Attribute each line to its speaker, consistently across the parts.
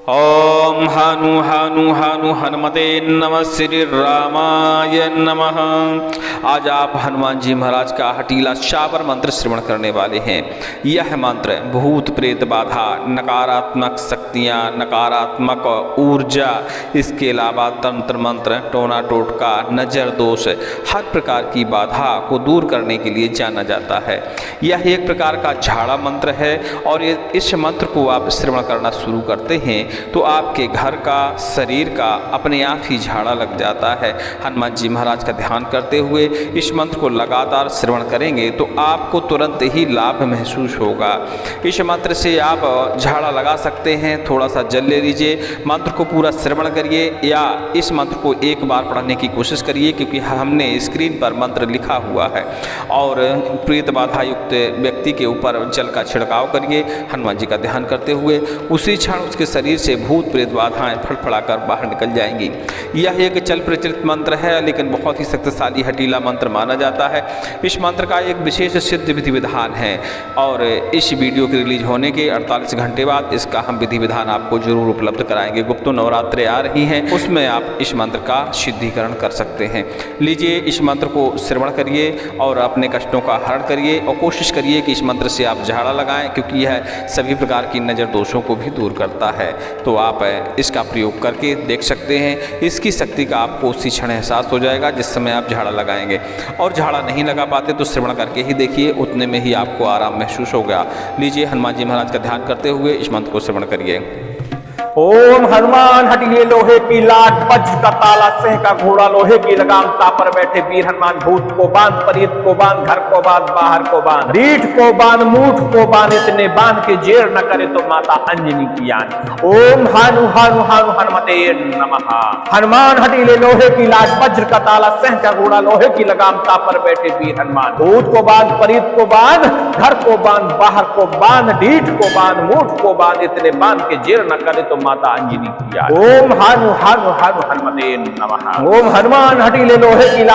Speaker 1: ओम हनु हनु हनु हनुमते नमः श्री रामाय नमः। आज आप हनुमान जी महाराज का हटीला शाबर मंत्र श्रवण करने वाले हैं। यह मंत्र भूत प्रेत बाधा, नकारात्मक शक्तियाँ, नकारात्मक ऊर्जा, इसके अलावा तंत्र मंत्र, टोना टोटका, नजर दोष, हर प्रकार की बाधा को दूर करने के लिए जाना जाता है। यह एक प्रकार का झाड़ा मंत्र है और इस मंत्र को आप श्रवण करना शुरू करते हैं तो आपके घर का, शरीर का अपने आप ही झाड़ा लग जाता है। हनुमान जी महाराज का ध्यान करते हुए इस मंत्र को लगातार श्रवण करेंगे तो आपको तुरंत ही लाभ महसूस होगा। इस मंत्र से आप झाड़ा लगा सकते हैं। थोड़ा सा जल ले लीजिए, मंत्र को पूरा श्रवण करिए या इस मंत्र को एक बार पढ़ने की कोशिश करिए, क्योंकि हमने स्क्रीन पर मंत्र लिखा हुआ है। और प्रेत बाधा युक्त व्यक्ति के ऊपर जल का छिड़काव करिए हनुमान जी का ध्यान करते हुए। उसी क्षण उसके शरीर से भूत प्रेत बाधाएं फड़फड़ाकर बाहर निकल जाएंगी। यह एक चल प्रचलित मंत्र है, लेकिन बहुत ही शक्तिशाली हटीला मंत्र माना जाता है। इस मंत्र का एक विशेष सिद्ध विधि विधान है और इस वीडियो के रिलीज होने के 48 घंटे बाद इसका हम विधि विधान आपको जरूर उपलब्ध कराएंगे। गुप्त नवरात्रे आ रही हैं, उसमें आप इस मंत्र का सिद्धिकरण कर सकते हैं। लीजिए, इस मंत्र को श्रवण करिए और अपने कष्टों का हरण करिए और कोशिश करिए कि इस मंत्र से आप झाड़ा लगाएं, क्योंकि यह सभी प्रकार की नज़र दोषों को भी दूर करता है। तो आप इसका प्रयोग करके देख सकते हैं। इसकी शक्ति का आपको उसी क्षण एहसास हो जाएगा जिस समय आप झाड़ा लगाएंगे। और झाड़ा नहीं लगा पाते तो श्रवण करके ही देखिए, उतने में ही आपको आराम महसूस होगा। लीजिए, हनुमान जी महाराज का ध्यान करते हुए इस मंत्र को श्रवण करिए।
Speaker 2: ओम हनुमान हटिए लोहे की लाट, वज्र का ताला, सिंह का घोड़ा, लोहे की लगाम, तापर बैठे वीर हनुमान। भूत को बांध, परीत को बांध, घर को बांध, बाहर को बांध, रीठ को बांध, मूठ को बांध, इतने बांध के जेर न करे तो माता अंजनी की आन। ओम हनु हनु हनु हनुमते नमः। हनुमान हटिए लोहे की लाट, वज्र का ताला, सिंह का घोड़ा, लोहे की लगाम, तापर बैठे वीर हनुमान। भूत को बांध, परीत को बांध, घर को बांध, बाहर को बांध, रीठ को बांध, मूठ को बांध, इतने बांध के जेर न करे तो माता अंजनी की आन। ओम हनु हनु हनु हनुमते नमः। ओम हनुमान हटिले लोहे की लाट,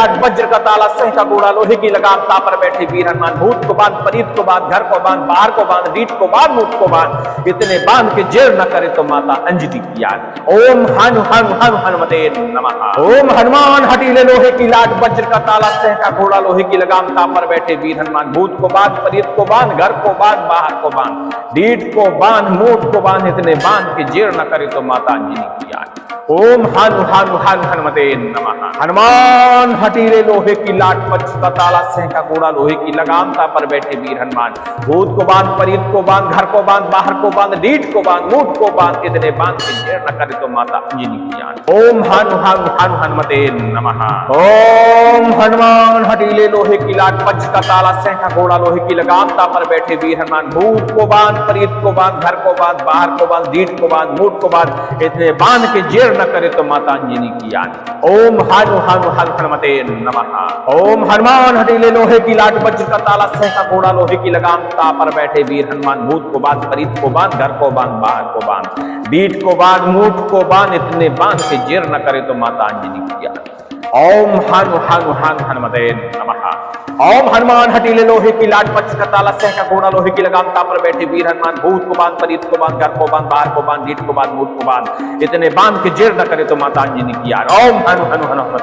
Speaker 2: वज्र का ताला, सिंह का घोड़ा, लोहे की लगाम, तापर बैठे वीर हनुमान। भूत को बांध, परीत को बांध, घर को बांध, बाहर को बांध, रीठ को बांध, मूठ को बांध, इतने बांध के जेर न करे तो माता अंजनी की आन। ओम हनु हनु हनु हनुमते नमः। ओम हनुमान हटिले लोहे की लाट, वज्र का ताला, सिंह का घोड़ा, लोहे की लगाम, तापर बैठे वीर हनुमान। भूत को बांध, परीत को बांध, घर को बांध, बाहर को बांध, रीठ को बांध, मूठ को बांध, इतने बांध के जेर न करे तो माता अंजनी की आन। ओम हनु हनु हनु हनुमते नमः। हनुमान हटीले लोहे की लाट, वज्र का ताला, सिंह का घोड़ा, लोहे की लगाम, तापर बैठे वीर हनुमान। भूत को बांध, परीत को बांध, घर को बांध, बाहर को बांध, रीठ को बांध, मूठ को बांध, इतने बांध के जेर न करे तो माता अंजनी की आन। ओम हनु हनु हनु हनुमते नमः। ओम हनुमान हटीले लोहे की लाट, वज्र का ताला, सिंह का घोड़ा, लोहे की लगाम, तापर बैठे वीर हनुमान। भूत को बांध, परीत को बांध, घर को बांध, बाहर को बांध, रीठ को बांध, मूठ को बांध, इतने बांध के जेर न करे तो माता अंजनी की आन। ओम हनु हनु हनु हनुमते नमः। ओम हनुमान हटीले लोहे की लाट, वज्र का ताला, सिंह का घोड़ा, लोहे की लगाम, तापर बैठे वीर हनुमान। भूत को बांध, परीत को बांध, घर को बांध, बाहर को बांध, रीठ को बांध, मूठ को बांध, इतने बांध के जेर न करे तो माता अंजनी की आन। ओम हनु हनु हनु हनुमते नमः। ओम हनुमान हटीले लोहे की लाट, वज्र का ताला, सिंह का घोड़ा, लोहे की लगाम, तापर बैठे वीर हनुमान। भूत को बांध, परीत को बांध, घर को बांध, बाहर को बांध, रीठ को बांध, मूठ को बांध, इतने बांध के जेर न करे तो माता अंजनी की आन। ओम हनु हनु हनु हनुमते नमः।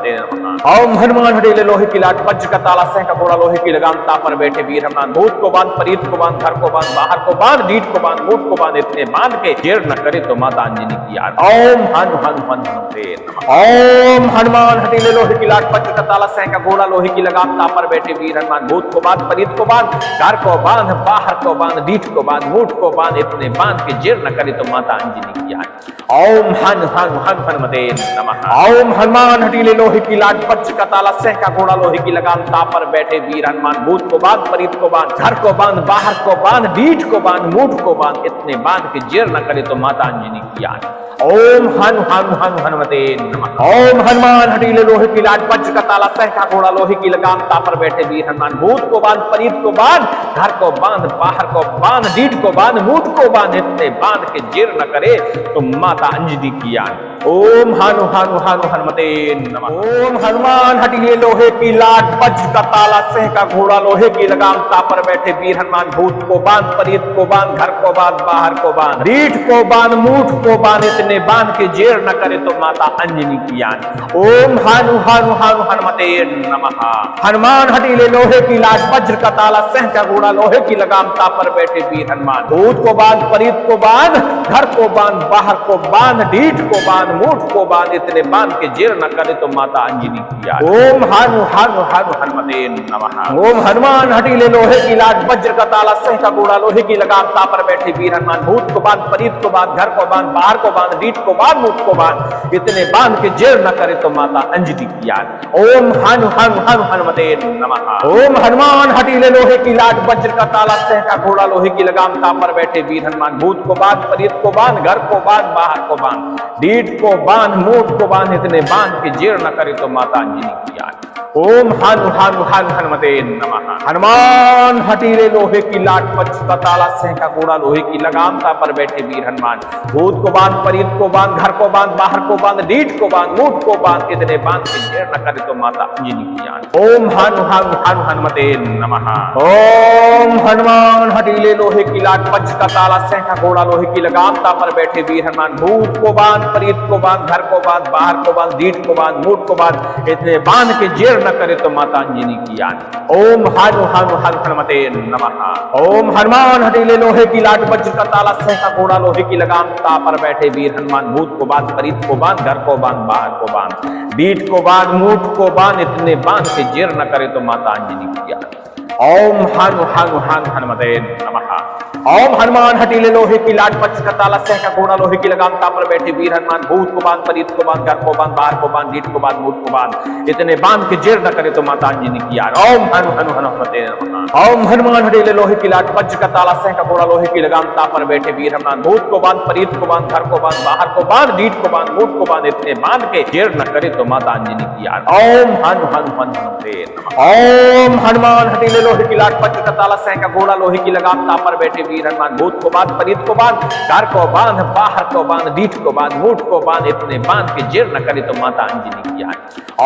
Speaker 2: ओम हनुमान हटीले लोहे की लाट, वज्र का ताला, सिंह का घोड़ा, लोहे की लगाम, तापर बैठे वीर हनुमान। भूत को बांध, परीत को बांध, घर को बांध, बाहर को बांध, रीठ को बांध, मूठ को बांध, इतने बांध के जेर न करे तो माता अंजनी की आन। ओम हनु हनु हनु हनुमते नमः। ओम हनुमान हटीले लोहे की लाट, वज्र का ताला, सिंह का घोड़ा, लोहे की लगाम, तापर बैठे वीर हनुमान। भूत को बांध, परीत को बांध, घर को बांध, बाहर को बांध, रीठ को बांध, मूठ को बांध, इतने बांध के जेर न करे तो माता अंजनी की आन। ओम हनु हनु हनु हनुमते नमः। ओम हनुमान हटीले लोहे की लाट, वज्र का ताला, सिंह का घोड़ा, लोहे की लगाम, तापर बैठे वीर हनुमान। भूत को बांध, परीत को बांध, घर को बांध, बाहर को बांध, रीठ को बांध, मूठ को बांध, इतने बांध के जेर न करे तो माता अंजनी की आन। ओम हनु हनु हनु हनुमते नमः। ओम हनुमान हटीले लोहे की लाट, वज्र का ताला, सिंह का घोड़ा, लोहे की लगाम, तापर बैठे वीर हनुमान। भूत को बांध, परीत को बांध, घर को बांध, बाहर को बांध, रीठ को बांध, मूठ को बांध, इतने बांध के जेर न करे तो माता अंजनी की आन। ओम हनु हनु हनु हनुमते नमः। ओम हनुमान हटिए लोहे की लाट, वज्र का ताला, सिंह का घोड़ा, लोहे की लगाम, तापर बैठे वीर हनुमान, भूत को बांध, प्रेत को बांध, घर को बांध, बाहर को बांध, रीठ को बांध, मूठ को बांध, इतने बांध के जेर न करे तो माता अंजनी की आन। ओम हनु हनु हनु हनुमते नमः। हनुमान हटिले लोहे की लाट, वज्र का ताला, सिंह का घोड़ा, लोहे की लगाम, तापर बैठे वीर हनुमान, भूत को बांध, प्रेत को बांध, घर को बांध, बाहर को बांध, रीठ को बांध, मूठ को बांध, इतने बांध के जेर न करे तो माता अंजनी की आन। ओम हनु हनु हनु हनुमते नमः। ओम हनुमान हटिले लोहे की लाट, वज्र का ताला, सिंह का घोड़ा, लोहे की लगाम, तापर बैठे वीर हनुमान, भूत को बांध, प्रेत को बांध, घर को बांध, बाहर को बांध, रीठ को बांध, मूठ को बांध, इतने बांध के जेर न करे तो माता अंजनी की आन। ओम हनु हनु हनु हनुमते नमः। ओम हनुमान हटिले लोहे की लाट, वज्र का ताला, सिंह का घोड़ा, लोहे की लगाम, तापर बैठे वीर हनुमान, भूत को बांध, प्रेत को बांध, घर को बांध, बाहर को बांध, रीठ को बांध, मूठ को बांध, इतने बांध के जेर न करे तो माता अंजनी की आन। ओम हनु हनु हनु हनुमते नमः। हनुमान हटीले लोहे की लाट, वज्र का ताला, सिंह का घोड़ा, लोहे की लगाम, तापर बैठे वीर हनुमान, भूत को बांध, प्रेत को बांध, घर को बांध, बाहर को बांध, रीठ को बांध, मूठ को बांध, इतने बांध के जेर न करे तो माता अंजनी की आन। ओम हनु हनु हनु हनुमते नमः। ओम हनुमान हटीले लोहे की लाट, वज्र का ताला, सिंह का घोड़ा, लोहे की लगाम, तापर बैठे वीर हनुमान, भूत को बांध, प्रेत को बांध, घर को बांध, बाहर को बांध, रीठ को बांध, मूठ को बांध, इतने बांध के जेर न करे तो माता अंजनी की आन। ओम हनु हनु हनु हनुमते नमः। ओम हनुमान हटीले लोहे की लाट, वज्र का ताला, सिंह का घोड़ा, लोहे की लगाम, तापर बैठे वीर हनुमान, भूत को बांध, प्रेत को बांध, घर को बांध, बाहर को बांध, रीठ को बांध, मूठ को बांध, इतने बांध के जेर न करे तो माता अंजनी की आन। ओम हनु हनु हनु हनुमते नमः। ओम हनुमान हटीले लोहे की लाट, वज्र का ताला, सिंह का घोड़ा, लोहे की लगाम, तापर बैठे वीर हनुमान, भूत को बांध, प्रेत को बांध, घर को बांध, बाहर को बांध, रीठ को बांध, मूठ को बांध, इतने बांध के जेर न करे तो माता अंजनी की आन। ओम हनु हनु हनु हनुमते नमः। ओम हनुमान हटीले लोहे की लाट, वज्र का ताला, सिंह का घोड़ा, लोहे की लगाम, तापर बैठे वीर हनुमान, भूत को बांध, प्रेत को बांध, घर को बांध, बाहर को बांध, रीठ को बांध, मूठ को बांध, इतने बांध के जेर न करे तो माता अंजनी की आन। ओम हनु हनु हनु हनुमते नमः। ओम हनुमान हटीले लोहे की लाट, वज्र का ताला, सिंह का घोड़ा, लोहे की लगाम, तापर बैठे वीर हनुमान, भूत को बांध, प्रेत को बांध, घर को बांध, बाहर को बांध, रीठ को बांध, मूठ को बांध, इतने बांध के जेर न करे तो माता अंजनी की आन।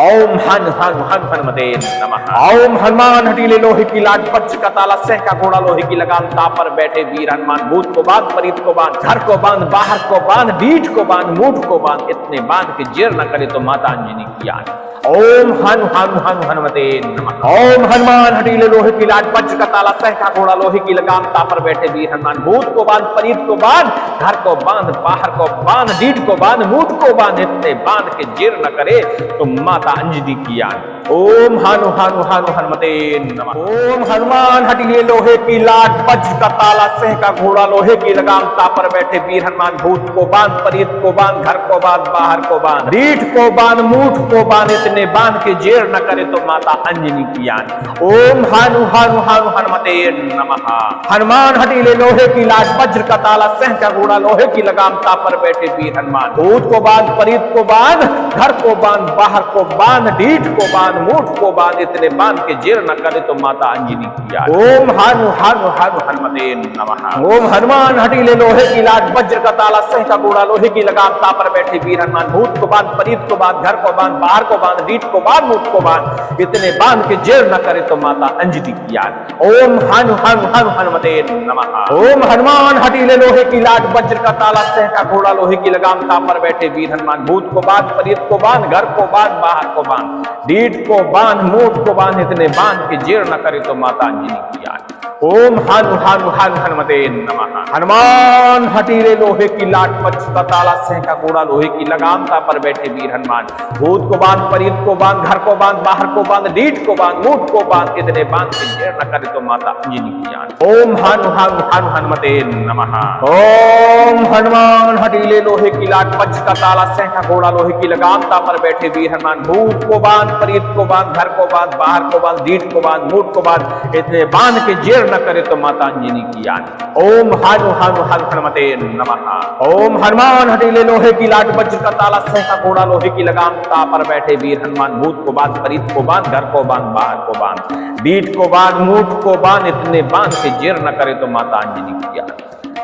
Speaker 2: ओम हनु हनु हनु हनुमते नमः। ओम हनुमान हटीले लोहे की लाट, वज्र का ताला, सिंह का घोड़ा, लोहे की लगाम, तापर बैठे वीर हनुमान, भूत को बांध, प्रेत को बांध, घर को बांध, बाहर को बांध, रीठ को बांध, मूठ को बांध, इतने बांध के जेर न करे तो माता अंजनी की आन। ओम हनु हनु हनु हनुमते नमः। ओम हनुमान हटीले लोहे की लाट, वज्र का ताला, सिंह का घोड़ा, लोहे की लगाम, तापर बैठे वीर हनुमान, भूत को बांध, प्रेत को बांध, घर को बांध, बाहर को बांध, रीठ को बांध, मूठ को बांध, इतने बांध के जेर न करे तो माता अंजनी की आन। ओम हनु हनु हनु हनुमते नमः। ओम हनुमान हटीले लोहे की लाट, वज्र का ताला, सिंह का घोड़ा, लोहे की लगाम, तापर बैठे वीर हनुमान, भूत को बांध, प्रेत को बांध, घर को बांध, बाहर को बांध, रीठ को बांध, मूठ को बांध, इतने बांध के जेर न करे तो माता अंजनी की आन। ओम हनु हनु हनु हनुमते नमः। हनुमान हटीले लोहे की लाट, वज्र का ताला, सिंह का घोड़ा, लोहे की लगाम, तापर बैठे वीर हनुमान, भूत को बांध, प्रेत को बांध, घर को बांध, बाहर को बांध, रीठ को बांध, मूठ को बांध, इतने बांध के जेर न करे तो माता अंजनी की आन। ओम हनु हनु हनु हनुमते नमः। ओम हनुमान हटीले लोहे की लाट, वज्र का ताला, सिंह का घोड़ा, लोहे की लगाम, तापर बैठे वीर हनुमान, भूत को बांध, प्रेत को बांध, घर को बांध, बाहर को बांध, रीठ को बांध, मूठ को बांध, इतने बांध के जेर न करे तो माता अंजनी की आन। ओम हनु हनु हनु हनुमते नमः। ओम हनुमान हटीले लोहे की लाट, वज्र का ताला, सिंह का घोड़ा, लोहे की लगाम, तापर बैठे वीर हनुमान, भूत को बांध, प्रेत को बांध, घर को बांध, बाहर को बांध, रीठ को बांध, मूठ को बांध, इतने बांध के जेर न करे तो माता अंजनी की आन। ओम हनु हनु हनु हनुमते नमः। हनुमान हटीले लोहे की लाट, वज्र का ताला, सिंह का घोड़ा, लोहे की लगाम, तापर बैठे वीर हनुमान, भूत को बांध, प्रेत को बांध, घर को बांध, बाहर को बांध, रीठ को बांध, मूठ को बांध, इतने बांध के जेर न करे तो माता अंजनी की आन। ओम हनु हनु हनु हनुमते नमः। ओम हनुमान हटीले लोहे की लाट, वज्र का ताला, सिंह का घोड़ा, लोहे की लगाम, तापर बैठे वीर हनुमान, भूत को बांध, प्रेत को बांध, घर को बांध, बाहर को बांध, रीठ को बांध, मूठ को बांध, इतने बांध के जेर न करे तो माता अंजनी की आन। ओम हनु हनु हनु हनुमते नमः। ओम हनुमान हटीले लोहे की लाट, वज्र का ताला, सिंह का घोड़ा, लोहे की लगाम, तापर बैठे वीर हनुमान, भूत को बांध, प्रेत को बांध, घर को बांध, बाहर को बांध, रीठ को बांध, मूठ को बांध, इतने बांध के जेर न करे तो माता अंजनी की आन।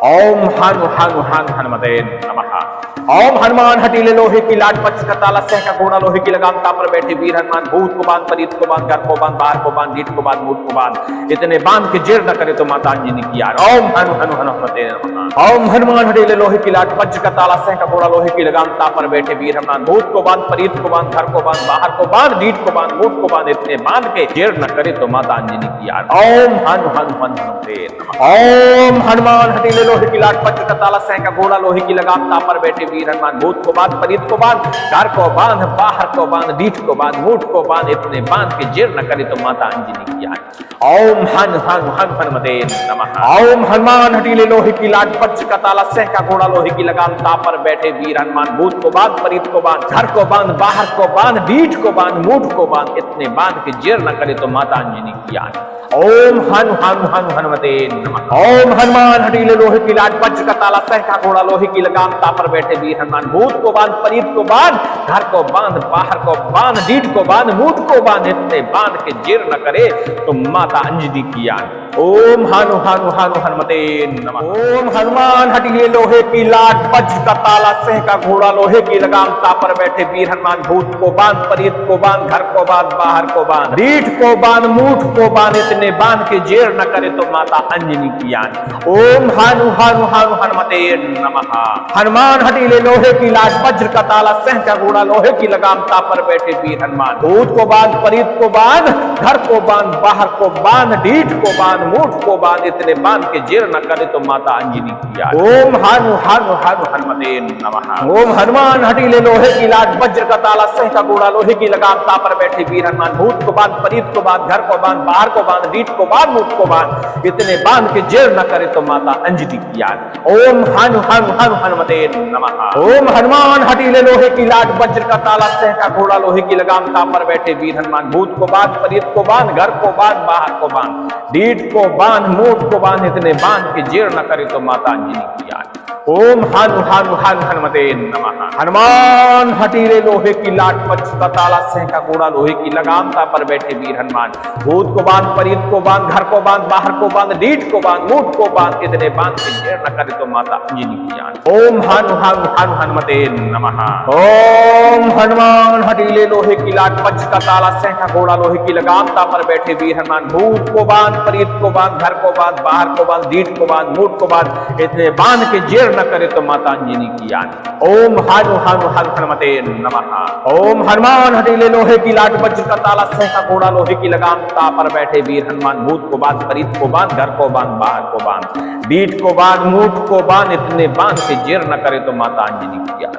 Speaker 2: ओम हनु हनु हनु हनुमते नमः। ओम हनुमान हटीले लोहे की लाट पक्ष का ताला सह का घोड़ा लोहे की लगाम तापर बैठे वीर हनुमान भूत को बांध परीत को बांध घर को बांध बाहर को बांध ढीठ को बांध मूठ को बांध इतने बांध के जेर न करे तो माता अंजनी की यार। ओम हनु हनु हनु हनुमते नमः। ओम हनुमान हटीले लोहे की लाट पक्ष का ताला सह का घोड़ा लोहे की लगाम तापर बैठे वीर हनुमान भूत को बांध परीत को बांध घर को बांध बाहर को बांध ढीठ को बांध मूठ को बांध इतने बांध के जेर न करे तो माता अंजनी की यार। ओम हनु हनु हनुमते नमः। ओम हनुमान हटीले लोहे की लाट पक्ष का ताला सह का घोड़ा लोहे की लगाम तापर बैठे वीर हनुमान भूत को बांध परीत को बांध घर को बांध बाहर को बांध ढीठ को बांध मूठ को बांध इतने बांध के जेर न करे तो माता अंजनी की यार। ओम हनु हनु हनु हनुमते नमः। ओम हनुमान हटीले लोहे की लाट पक्ष का ताला सह का घोड़ा लोहे की लगाम तापर बैठे वीर हनुमान भूत को बांध परीत को बांध घर को बांध बाहर को बांध ढीठ को बांध मूठ को बांध इतने बांध के जेर न करे तो माता अंजनी की यार। ओम हनु हनु हनु हनुमते नमः। ओम हनुमान हटीले लोहे की लाट पक्ष का ताला सह का घोड़ा लोहे की लगाम तापर बैठे वीर हनुमान भूत को बांध परीत को बांध घर को बांध बाहर को बांध ढीठ को बांध मूठ को बांध इतने बांध के जेर न करे तो माता अंजनी की यार। ओम हनु हनु हनु हनुमते नमः। ओम हनुमान हटीले लोहे की लाट पक्ष का ताला सह का घोड़ा लोहे की लगाम तापर बैठे वीर हनुमान भूत को बांध परीत को बांध घर को बांध बाहर को बांध ढीठ को बांध मूठ को बांध इतने बांध के जेर न करे तो माता अंजनी की यार। ओम हनु हनु हनु हनुमते नमः। हनुमान हटीले लोहे की लाट वज्र का ताला सह का घोड़ा लोहे की लगाम तापर बैठे वीर हनुमान भूत को बांध परीत को बांध घर को बांध बाहर को बांध ढीठ को बांध मूठ को बांध इतने बांध के जेर न करे तो माता अंजनी की यार। ओम हनु हनु हनु हनुमते नमः। ओम हनुमान हटीले लोहे की लाट वज्र का ताला सह का घोड़ा लोहे की लगाम तापर बैठे वीर हनुमान भूत को बांध परीत को बांध घर को बांध बाहर को बांध ढीठ को बांध मूठ को बांध इतने बांध के जेर न करे तो माता अंजनी की यार। ओम हनु हनु हनु हनुमते नमः। ओम हनुमान हटीले लोहे की लाट वज्र का ताला सह का घोड़ा लोहे की लगाम तापर बैठे वीर हनुमान भूत को बांध परीत को बांध घर को बांध बाहर को बांध ढीठ को बांध मूठ को बांध इतने बांध के जेर न करे तो माता अंजनी की यार। ओम हनु हनु हनु हनुमते नमः। हनुमान हटीले लोहे की लाट पक्ष का ताला सह का घोड़ा लोहे की लगाम तापर बैठे वीर हनुमान भूत को बांध परीत को बांध घर को बांध बाहर को बांध ढीठ को बांध मूठ को बांध इतने बांध के जेर न करे तो माता अंजनी की यार। ओम हनु हनु हनु हनुमते नमः। ओम हनुमान हटीले लोहे की लाट पक्ष का ताला सह का घोड़ा लोहे की लगाम तापर बैठे वीर हनुमान भूत को बांध परीत को बांध घर को बांध बाहर को बांध ढीठ को बांध मूठ को बांध इतने बांध के जेर न करे तो माता अंजनी की यार। ओम हनु हनु हनु हनुमते नमः। ओम हनुमान हटीले लोहे की लाट वज्र का ताला सह का घोड़ा लोहे की लगाम तापर बैठे वीर हनुमान भूत को बांध परीत को बांध घर को बांध बाहर को बांध ढीठ को बांध मूठ को बांध इतने बांध के जेर न करे तो माता अंजनी की यार।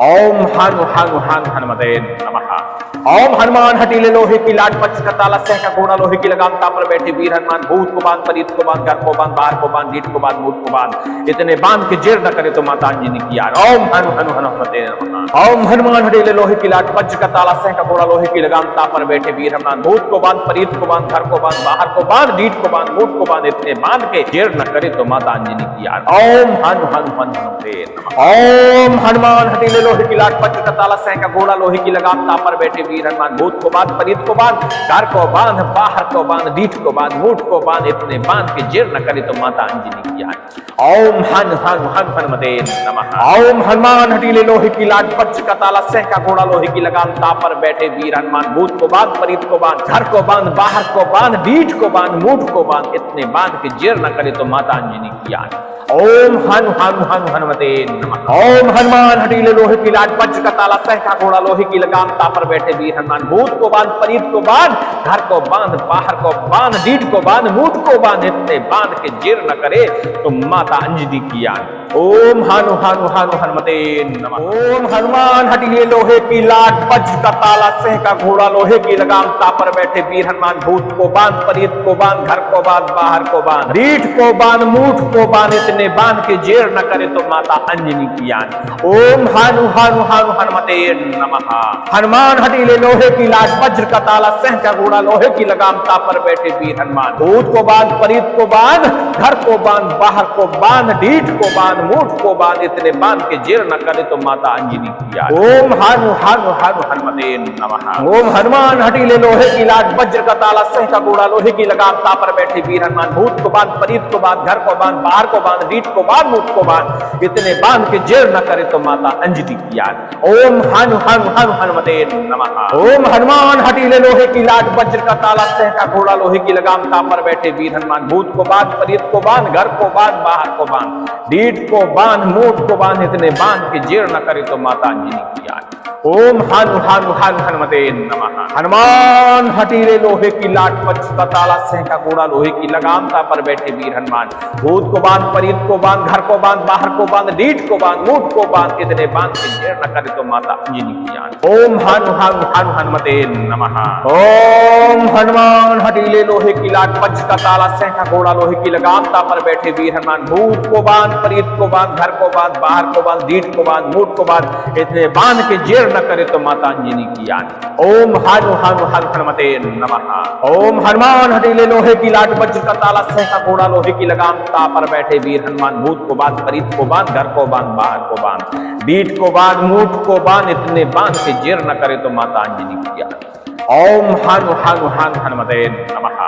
Speaker 2: ओम हनु हनु हनु हनुमते नमः। ओम हनुमान हटीले लोहे की लाट पक्ष का ताला सह का घोड़ा लोहे की लगाम तापर बैठे वीर हनुमान भूत को बांध परीत को बांध घर को बांध बाहर को बांध ढीठ को बांध मूठ को बांध इतने बांध के जेर न करे तो माता अंजनी की यार। ओम हनु हनु हनु हनुमते नमः। ओम हनुमान हटीले लोहे की लाट वज्र का ताला सह का घोड़ा लोहे की लगाम तापर बैठे वीर हनुमान भूत को बांध परीत को बांध घर को बांध बाहर को बांध ढीठ को बांध मूठ को बांध इतने बांध के जेर न करे तो माता अंजनी की यार। ओम हनु हनु हनु हनुमते नमः। ओम हनुमान हटीले लोहे की लाट वज्र का ताला सह का घोड़ा लोहे की लगाम तापर बैठे वीर हनुमान भूत को बांध परीत को बांध घर को बांध बाहर को बांध ढीठ को बांध मूठ को बांध इतने बांध के जेर न करे तो माता अंजनी की यार। ओम हनु हनु हनु हनुमते नमः। ओम हनुमान हटीले लोहे की लाट पक्ष का ताला सह का घोड़ा लोहे की लगाम तापर बैठे वीर हनुमान भूत को बांध परीत को बांध घर को बांध बाहर को बांध ढीठ को बांध मूठ को बांध इतने बांध के जेर न करे तो माता अंजनी की यार। ओम हनु हनु हनु हनुमते नमः। ओम हनुमान हटीले लोहे की लाट वज्र का ताला सह का घोड़ा लोहे की लगाम तापर बैठे वीर हनुमान भूत को बांध परीत को बांध घर को बांध बाहर को बांध ढीठ को बांध मूठ को बांध इतने बांध के जेर न करे तो माता अंजनी की यार। ओम हनु हनु हनु हनुमते नमः। ओम हनुमान हटीले लोहे की लाट वज्र का ताला सह का घोड़ा लोहे की लगाम तापर बैठे वीर हनुमान भूत को बांध परीत को बांध घर को बांध बाहर को बांध ढीठ को बांध मूठ को बांध इतने बांध के जेर न करे तो माता अंजनी की यार। ओम हनु हनु हनु हनुमते नमः। हनुमान हटीले हटीले लोहे की लाट, वज्र का ताला, सह का घोड़ा, लोहे की लगाम, ताप पर बैठे वीर हनुमान। भूत को बांध, परीत को बांध, घर को बांध, बाहर को बांध, ढीठ को बांध, मूठ को बांध, इतने बांध के जेर न करे तो माता अंजनी की याद। ओम हनु हनु हनु हनुमते नमः। ओम हनुमान हटीले लोहे की लाट, वज्र का ताला, सह का घोड़ा, लोहे की लगाम, ताप पर बैठे वीर हनुमान। भूत को बांध, परीत को बांध, घर को बांध, बाहर को बांध, ढीठ को बांध, मूठ को बांध, इतने बांध के जेर न करे तो माता अंजनी की याद। ओम हनु हनु हनु हनुमते नमः। ओम हनुमान हटीले लोहे की लाट, वज्र का ताला, सह का घोड़ा, लोहे की लगाम, ताप पर बैठे वीर हनुमान। भूत को बांध, परीत को बांध, घर को बांध, बाहर को बांध, ढीठ को बांध, मूठ को बांध, इतने बांध के जेर न करे तो माता अंजनी की याद। ओम हनु हनु हनु हनुमते नमः। हनुमान हटीले लोहे की लाट, वज्र का ताला, सह का घोड़ा, लोहे की लगाम, ताप पर बैठे वीर हनुमान। भूत को बांध, परीत को बांध, घर को बांध, बाहर को बांध, ढीठ को बांध, मूठ को बांध, इतने बांध के जेर न करे तो माता अंजनी की याद। ओम हनु हनु हनु हनुमते नमः। ओम हनुमान हटीले लोहे की लाट, वज्र का ताला, सह का घोड़ा, लोहे की लगाम, ताप पर बैठे वीर हनुमान। भूत को बांध, परीत को बांध, घर को बांध, बाहर को बांध, ढीठ को बांध, मूठ को बांध, इतने बांध के जेर न करे तो माता अंजनी की याद। ओम हनु हनु हनु हनुमते नमः। ओम हनुमान हटीले लोहे की लाट, वज्र का ताला, सह का घोड़ा, लोहे की लगाम, ताप पर बैठे वीर हनुमान। भूत को बांध, परीत को बांध, घर को बांध, बाहर को बांध, ढीठ को बांध, मूठ को बांध, इतने बांध के जेर न करे तो माता अंजनी की याद। ओम हनु हनु हनु हनुमते नमः।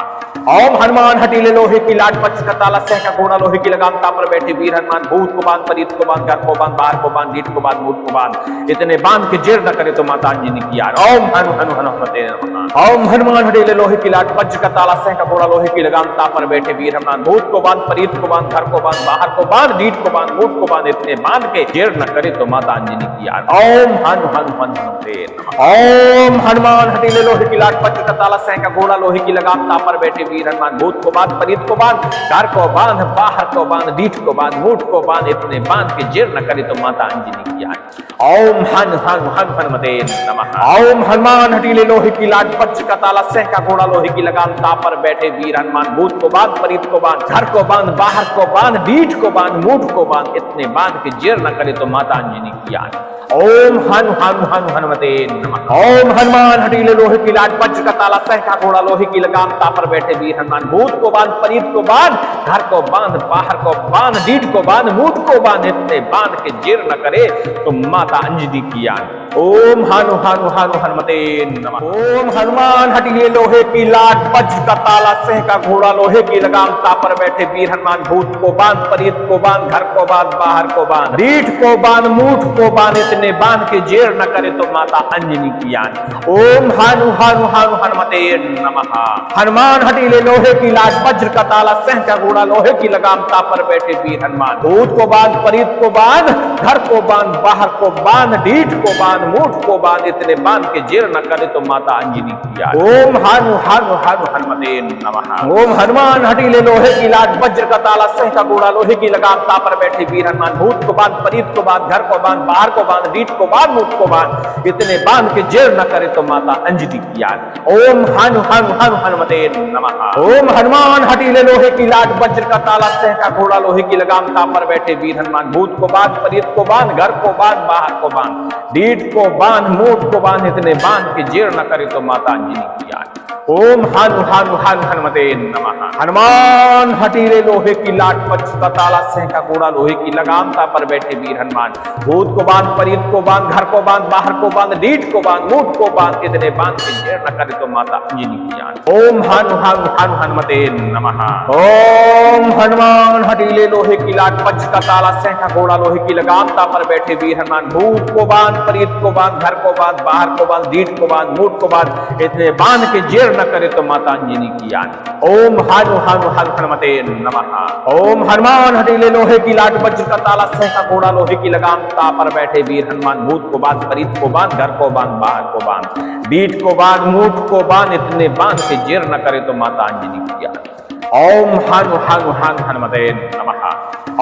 Speaker 2: ओम हनुमान हटीले लोहे की लाट, वज्र का ताला, सह का घोड़ा, लोहे की लगाम, ताप पर बैठे वीर हनुमान। भूत को बांध, परीत को बांध, घर को बांध, बाहर को बांध, ढीठ को बांध, मूठ को बांध, इतने बांध के जेर न करे तो माता अंजनी की याद। ओम हनु हनु हनु हनुमते नमः। ओम हनुमान हटीले लोहे की लाट, वज्र का ताला, सह का घोड़ा, लोहे की लगाम, ताप पर बैठे वीर हनुमान। भूत को बांध, परीत को बांध, घर को बांध, बाहर को बांध, ढीठ को बांध, मूठ को बांध, इतने बांध के जेर न करे तो माता अंजनी की याद। ओम हनु हनु हनु हनुमते नमः। ओम हनुमान हटीले लोहे की लाट, वज्र का ताला, सह का घोड़ा, लोहे की लगाम, ताप पर बैठे वीर हनुमान। भूत को बांध, परीत को बांध, घर को बांध, बाहर को बांध, ढीठ को बांध, मूठ को बांध, इतने बांध के जेर न करे तो माता अंजनी की याद। ओम हनु हनु हनु हनुमते नमः। ओम हनुमान हटीले लोहे की लाट, वज्र का ताला, सह का घोड़ा, लोहे की लगाम, ताप पर बैठे वीर हनुमान। भूत को बांध, परीत को बांध, घर को बांध, बाहर को बांध, ढीठ को बांध, मूठ को बांध, इतने बांध के जेर न करे तो माता अंजनी की याद। ओम हनु हनु हनु हनुमते नमः। ओम हनुमान हटीले लोहे की लाट, वज्र का ताला, सह का घोड़ा, लोहे की लगाम, ताप पर बैठे वीर हनुमान। भूत को बांध, परीत को बांध, घर को बांध, बाहर को बांध, ढीठ को बांध, मूठ को बांध, इतने बांध के जेर न करे तो माता अंजनी की याद। ओम हनु हनु हनु हनुमते नमः। ओम हनुमान हटीले लोहे की लाट, वज्र का ताला, सह का घोड़ा, लोहे की लगाम, ताप पर बैठे वीर हनुमान। भूत को बांध, परीत को बांध, घर को बांध, बाहर को बांध, ढीठ को बांध, मूठ को बांध, इतने बांध के जेर न करे तो माता अंजनी की याद। ओम हनु हनु हनु हनुमते नमः। हनुमान हटीले लोहे की लाट, वज्र का ताला, सह का घोड़ा, लोहे की लगाम, ताप पर बैठे वीर हनुमान। भूत को बांध, परीत को बांध, घर को बांध, बाहर को बांध, ढीठ को बांध, मूठ को बांध, इतने बांध के जेर न करे तो माता अंजनी की याद। ओम हनु हनु हनु हनुमते नमः। ओम हनुमान हटीले लोहे की लाट, वज्र का ताला, सह का घोड़ा, लोहे की लगाम, ताप पर बैठे वीर हनुमान। भूत को बांध, परीत को बांध, घर को बांध, बाहर को बांध, ढीठ को बांध, मूठ को बांध, इतने बांध के जेर न करे तो माता अंजनी की याद। ओम हनु हनु हनु हनुमते नमः। ओम हनुमान हटीले लोहे की लाट, वज्र का ताला, सह का घोड़ा, लोहे की लगाम, ताप पर बैठे वीर हनुमान। भूत को बांध, परीत को बांध, घर को बांध, बाहर को बांध, ढीठ को बांध, मूठ को बांध, इतने बांध के जेर न करे तो माता अंजनी की याद। ओम हनु हनु हनु हनुमते नमः। हनुमान हटीले लोहे की लाट, वज्र का ताला, सह का घोड़ा, लोहे की लगाम, ताप पर बैठे वीर हनुमान। भूत को बांध, परीत को बांध, घर को बांध, बाहर को बांध, ढीठ को बांध, मूठ को बांध, इतने बांध के जेर न करे तो माता अंजनी की याद। ओम हनु हनु हनु हनुमते नमः। ओम हनुमान हटीले लोहे की लाट, वज्र का ताला, सह का घोड़ा, लोहे की लगाम, ताप पर बैठे वीर हनुमान। भूत को बांध, परीत को बांध, घर को बांध, बाहर को बांध, ढीठ को बांध, मूठ को बांध, इतने बांध के जेर न करे तो माता अंजनी की याद। ओम हनु हनु हनु हनुमते नमः। ओम हनुमान हटीले लोहे की लाट, वज्र का ताला, सह का घोड़ा, लोहे की लगाम, ताप पर बैठे वीर हनुमान। भूत को बांध, परीत को बांध, घर को बांध, बाहर को बांध, ढीठ को बांध, मूठ को बांध, इतने बांध के जेर न करे तो माता अंजनी की याद। ओम हनु हनु हनु हनुमते नमः।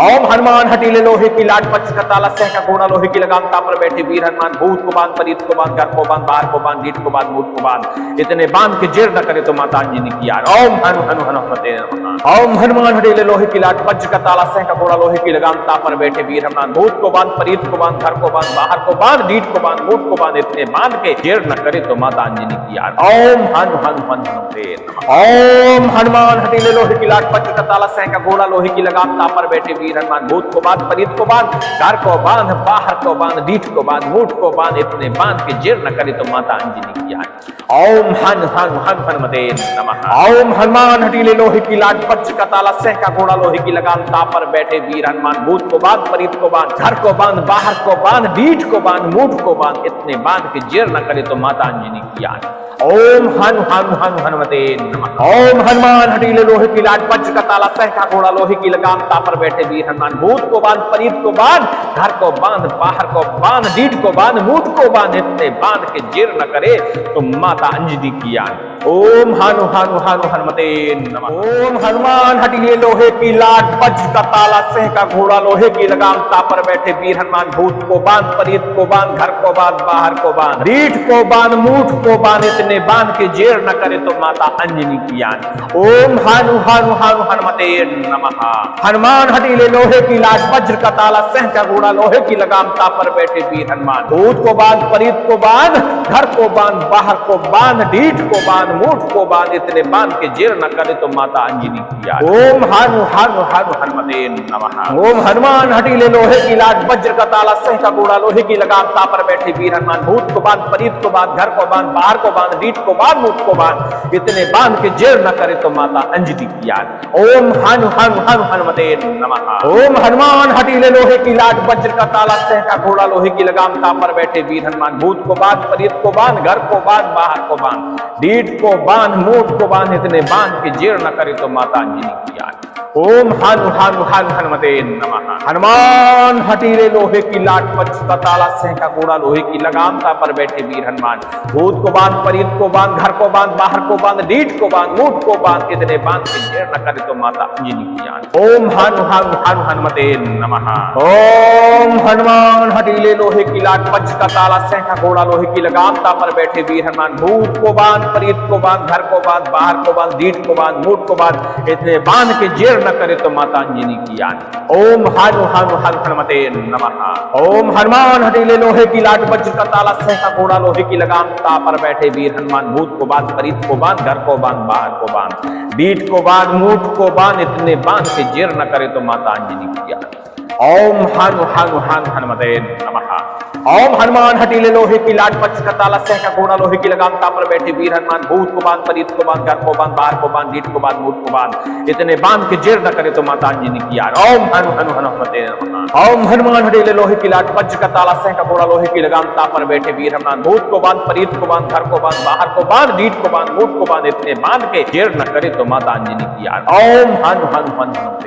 Speaker 2: ओम हनुमान हटीले लोहे की लाट पक्ष का ताला सह का घोड़ा लोहे की लगाम तापर बैठे वीर हनुमान भूत को बांध परीत को बांध घर को बांध बाहर को बांध डीठ को बांध मूठ को बांध इतने बांध के जेर न करे तो माता अंजनी की यार। ओम हनु हनु हनुमते नमः। ओम हनुमान हटीले लोहे की लाट पक्ष का ताला सह का घोड़ा लोहे की लगाम तापर बैठे वीर हनुमान भूत को बांध परीत को बांध घर को बांध बाहर को बांध डीठ को बांध मूठ को बांध इतने बांध के जेर न करे तो माता अंजनी की यार। ओम हनु हनु हनुमते नमः। ओम हनुमान हटीले लोहे की लाट पक्ष का ताला सह का घोड़ा लोहे की लगाम तापर बैठे वीर हनुमान भूत को बांध परीत को बांध घर को बांध बाहर को बांध डीठ को बांध मूठ को बांध इतने बांध के जेर न करे तो माता अंजनी की यार। ओम हनु हनु हनु हनुमते नमः। ओम हनुमान हटीले लोहे की लाट पक्ष का ताला सह का घोड़ा लोहे की लगाम तापर बैठे वीर हनुमान भूत को बांध परीत को बांध घर को बांध बाहर को बांध डीठ को बांध मूठ को बांध इतने बांध के जेर न करे तो माता अंजनी की यार। ओम हनु हनु हनु हनुमते नमः। ओम हनुमान हटीले लोहे की लाट पक्ष का ताला सह का घोड़ा लोहे की लगाम तापर बैठे वीर हनुमान भूत को बांध परीत को बांध घर को बांध बाहर को बांध डीठ को बांध मूठ को बांध इतने बांध के जेर न करे तो माता अंजनी की यार। ओम हनु हनु हनु हनुमते नमः। ओम हनुमान हटीले लोहे की लाट पक्ष का ताला सह का घोड़ा लोहे की लगाम तापर बैठे वीर हनुमान भूत को बांध परीत को बांध घर को बांध बाहर को बांध डीठ को बांध मूठ को बांध इतने बांध के जेर न करे तो माता अंजनी की यान। ओम हनु हनु हनु हनुमते नमः। हनुमान हटीले लोहे की लाट वज्र का ताला सह का घोड़ा लोहे की लगाम तापर बैठे वीर हनुमान भूत को बांध परीत को बांध घर को बांध बाहर को बांध डीठ को बांध मूठ को बांध इतने बांध के जेर न करे तो माता अंजनी की याद। ओम हनु हनु हनु हनुमते नमः। ओम हनुमान हटीले लोहे की लाट वज्र का ताला सह का घोड़ा लोहे की लगाम तापर बैठे वीर हनुमान भूत को बांध परीत को बांध घर को बांध बाहर को बांध डीठ को बांध मूठ को बांध इतने बांध के जेर न करे तो माता अंजनी की याद। ओम हनु हनु हनु हनुमते नमः। ओम हनुमान हटीले लोहे की लाट वज्र का ताला सह का घोड़ा लोहे की लगाम तापर बैठे वीर हनुमान भूत को बांध परीत को बांध घर को बांध बाहर को बांध डीठ को बांध मूठ को बांध इतने बांध के जेर न करे तो माता अंजनी की याद। ओम हनु हनु हनु हनुमते नमः। हनुमान हटीले लोहे की लाट वज्र का ताला सह का घोड़ा लोहे की लगाम तापर बैठे वीर हनुमान भूत को बांध परीत को बांध घर को बांध बाहर को बांध डीठ को बांध मूठ को बांध इतने बांध के जेर न करे तो माता अंजनी की याद। ओम हनु हनु हनु हनुमते नमः। ओम हनुमान हटीले लोहे की लाट वज्र का ताला सह का घोड़ा लोहे की लगाम तापर बैठे वीर हनुमान भूत को बांध परीत को बांध घर को बांध बाहर को बांध डीठ को बांध मूठ को बांध इतने बांध के जेर न करे तो माता अंजनी की याद। ओम हनु हनु हनु हनुमते नमः। ओम हनुमान हटीले लोहे की लाट वज्र का ताला सह का घोड़ा लोहे की लगाम तापर बैठे वीर हनुमान भूत को बांध परीत को बांध घर को बांध बाहर को बांध डीठ को बांध मूठ को बांध इतने बांध के जेर न करे तो माता अंजनी की याद। ओम हनु हनु हनु हनुमते नमः। ओम हनुमान हटीले लोहे की लाट वज्र का ताला सह का घोड़ा लोहे की लगाम तापर बैठे वीर हनुमान भूत को बांध परीत को बांध घर को बांध बाहर को बांध डीठ को बांध मूठ को बांध इतने बांध के जेर न करे तो माता अंजनी की याद। ओम हनु हनु हनु हनुमते नमः। ओम हनुमान हटीले लोहे की लाट वज्र का ताला सह का घोड़ा लोहे की लगाम तापर बैठे वीर हनुमान भूत को बांध परीत को बांध घर को बांध बाहर को बांध डीठ को बांध मूठ को बांध इतने बांध के जेर न करे तो माता अंजनी की याद। ओम हनु हनु हनु हनुमते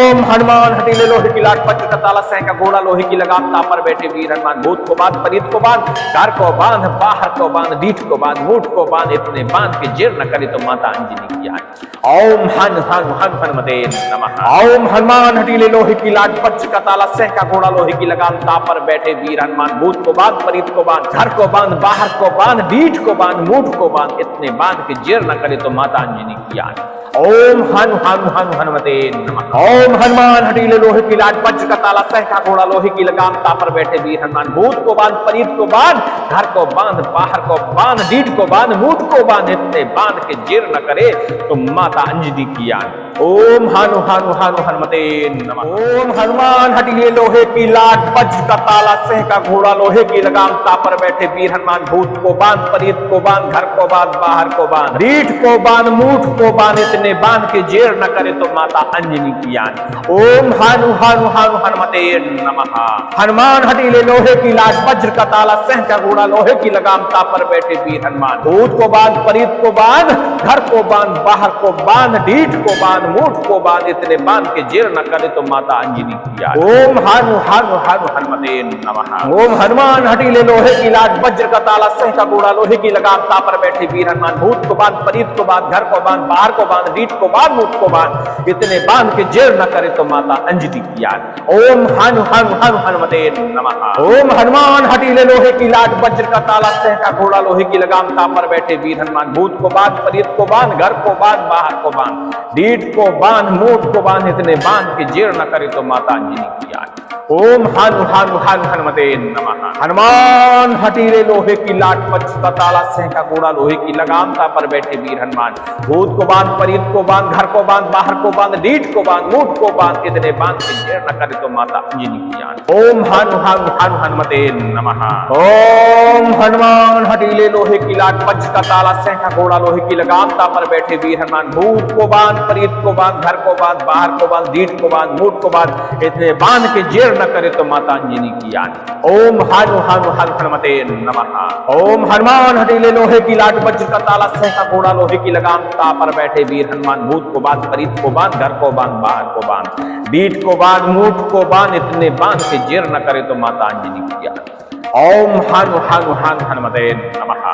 Speaker 2: नमः। ओम हनुमान हटीले लोहे की लाट वज्र का ताला सह का घोड़ा लोहे की लगाम तापर बैठे वीर हनुमान भूत को बांध परीत को बांध घर को बांध बाहर को बांध डीठ को बांध मूठ को बांध इतने बांध के जेर न करे तो माता अंजनी की याद। ओम हनु हनु हनु हनुमते नमः। ओम हनुमान हटीले लोहे की लाट वज्र का ताला सह का घोड़ा लोहे की लगाम तापर बैठे वीर हनुमान भूत को बांध परीत को बांध घर को बांध बाहर को बांध डीठ को बांध मूठ को बांध इतने बांध के जेर न करे तो माता अंजनी की याद। ओम हनु हनु हनु हनुमते नमः। ओम हनुमान हटीले लोहे की लाट वज्र का ताला सह का घोड़ा लोहे की लगाम तापर बैठे वीर हनुमान भूत को बांध परीत को बांध घर को बांध बाहर को बांध डीठ को बांध मूठ को बांध इतने बांध के जेर न करे तो माता अंजनी की याद। ओम हनु हनु हनु हनुमते नमः। ओम हनुमान हटीले लोहे की लाट वज्र का ताला सह का घोड़ा लोहे की लगाम तापर बैठे वीर हनुमान भूत को बांध परीत को बांध घर को बांध बाहर को बांध डीठ को बांध मूठ को बांध इतने बांध के जेर न करे तो माता अंजनी की याद। ओम हनु हनु हनु हनुमते नमः। हनुमान हटीले हटीले लोहे की लाट वज्र का ताला सह का घोड़ा लोहे की लगाम ताप पर बैठे वीर हनुमान भूत को बांध परीत को बांध घर को बांध बाहर को बांध ढीठ को बांध मूठ को बांध इतने बांध के जेर न करे तो माता अंजनी की याद। ओम हनु हनु हनु हनुमते नमः। ओम हनुमान हटीले लोहे की लाट वज्र का ताला सह का घोड़ा लोहे की लगाम ताप पर बैठे वीर हनुमान भूत को बांध परीत को बांध घर को बांध बाहर को बांध ढीठ को बांध मूठ को बांध इतने बांध के जेर न करे तो माता अंजनी की याद। ओम हनु हनु हनु हनुमते नमः। ओम हनुमान हटीले लोहे की लाट वज्र का ताला सह का घोड़ा लोहे की लगाम ताप पर बैठे वीर हनुमान भूत को बांध परीत को बांध घर को बांध बाहर को बांध ढीठ को बांध मूठ को बांध इतने बांध के जेर न करे तो माता अंजनी की याद। ओम हनु हनु हनु हनुमते नमः। हनुमान हटीले लोहे की लाट वज्र का ताला सह का घोड़ा लोहे की लगाम ताप पर बैठे वीर हनुमान भूत को बांध परीत को बांध घर को बांध बाहर को बांध ढीठ को बांध मूठ को बांध इतने बांध के जेर न करे तो माता अंजनी की याद। ओम हनु हनु हनु हनुमते नमः। ओम हनुमान हटीले लोहे की लाट वज्र का ताला सह का घोड़ा लोहे की लगाम ताप पर बैठे वीर हनुमान भूत को बांध परीत को बांध घर को बांध बाहर को बांध ढीठ को बांध मूठ को बांध इतने बांध के जेर न करे तो माता अंजनी की याद। ओम हनु हनु हनु हनुमते नमः। ओम हनुमान हटीले लोहे की लाट वज्र का ताला सह का घोड़ा लोहे की लगाम ताप पर बैठे वीर हनुमान भूत को बांध परीत को बांध घर को बांध बाहर को बांध ढीठ को बांध मूठ को बांध इतने बांध के जेर न करे तो माता अंजनी की याद। ओम हनु हनु हनु हनुमते नमः।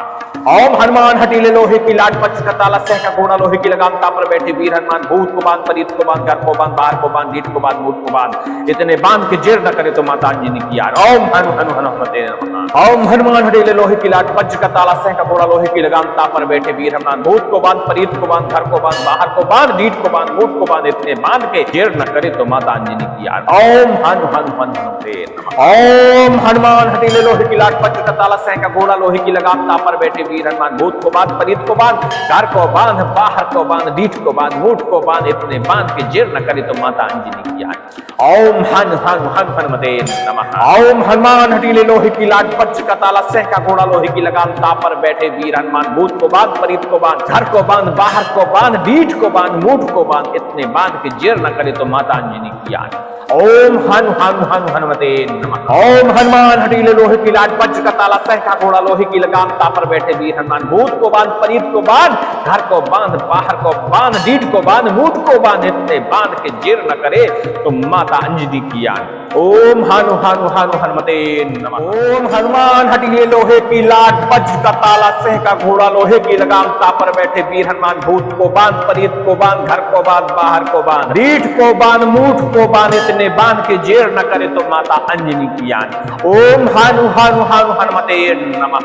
Speaker 2: ओम हनुमान हटीले लोहे की लाट वज्र का ताला सह का घोड़ा लोहे की लगाम ताप पर बैठे वीर हनुमान भूत को बांध परीत को बांध घर को बांध बाहर को बांध ढीठ को बांध मूठ को बांध इतने बांध के जेर न करे तो माता अंजनी की याद। ओम हनु हनु हनु हनुमते नमः। ओम हनुमान हटीले लोहे की लाट वज्र का ताला सह का घोड़ा लोहे की लगाम ताप पर बैठे वीर हनुमान भूत को बांध परीत को बांध घर को बांध बाहर को बांध ढीठ को बांध मूठ को बांध इतने बांध के जेर न करे तो माता अंजनी की याद। ओम हनु हनु हनु हनुमते नमः। ओम हनुमान हटीले लोहे की लाट वज्र का ताला सह का घोड़ा लोहे की लगाम ताप पर बैठे वीर हनुमान भूत को बांध परीत को बांध घर को बांध बाहर को बांध ढीठ को बांध मूठ को बांध इतने बांध के जेर न करे तो माता अंजनी की याद। ओम हनु हनु हनु हनुमते नमः। ओम हनुमान हटीले लोहे की लाट वज्र का ताला सह का घोड़ा लोहे की लगाम ताप पर बैठे वीर हनुमान भूत को बांध परीत को बांध घर को बांध बाहर को बांध ढीठ को बांध मूठ को बांध इतने बांध के जेर न करे तो माता अंजनी की याद। ओम हनु हनु हनु हनुमते नमः। ओम हनुमान हटीले लोहे की लाट वज्र का ताला सह का घोड़ा लोहे की लगाम ताप पर बैठे वीर हनुमान भूत को बांध परीत को बांध घर को बांध बाहर को बांध ढीठ को बांध मूठ को बांध इतने बांध के जेर न करे तो माता अंजनी की याद। ओम हनु हनु हनु हनुमते नमः। ओम हनुमान हटीले लोहे की लाट वज्र का ताला सह का घोड़ा लोहे की लगाम ताप पर बैठे वीर हनुमान भूत को बांध परीत को बांध घर को बांध बाहर को बांध ढीठ को बांध मूठ को बांध इतने बांध के जेर न करे तो माता अंजनी की याद। ओम हनु हनु हनु हनुमते नमः।